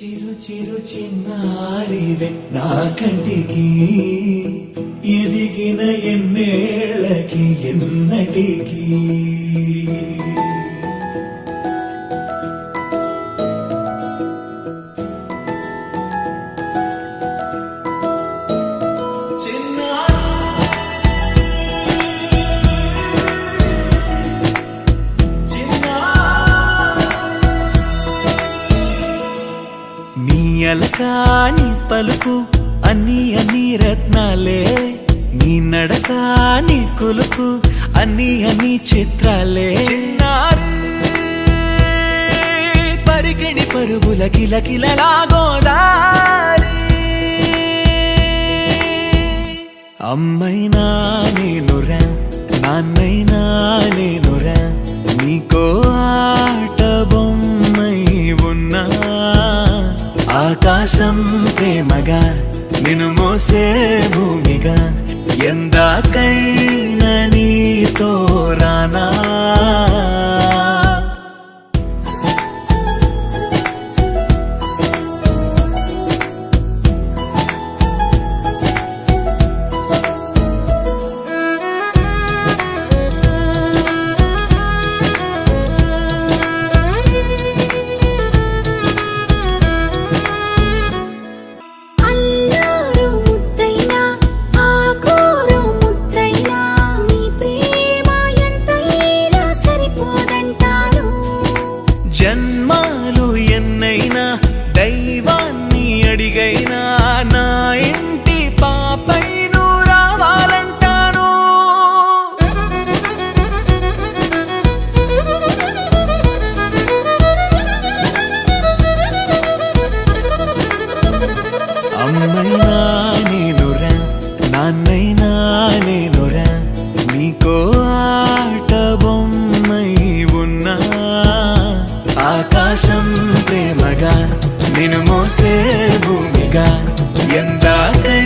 చిరు చిరు చిన్నారివే నా కంటికి ఎదిగిన ఎన్నేళ్ళకి ఎన్నటికి అలకాని పలుకు అన్ని అన్ని రత్నాలే నీ నడకాని కులుకు అన్ని అన్ని చిత్రాలే చిన్నారి పరికిణి పరుగుల కిలకిలలాగోదారి అమ్మైనా నేనురా నాన్నైనా నేనురా నీకో ఆట బొమ్మై ఉన్నా ఆకాశం ప్రేమగా నిన్ను మోసే భూమిగా ఎందాకైనా నీతో రానా జన్మాలు ఎన్నైనా దైవాన్ని అడిగైనా నా ఇంటి పాపై నువ్వు రావాలంటాను అమ్మైనా నేనురా నాన్నైనా నేనురా నీకో ఆట బొమ్మై ఉన్నా ఆకాశం ప్రేమగా నిన్ను మోసే భూమిగా ఎందాకై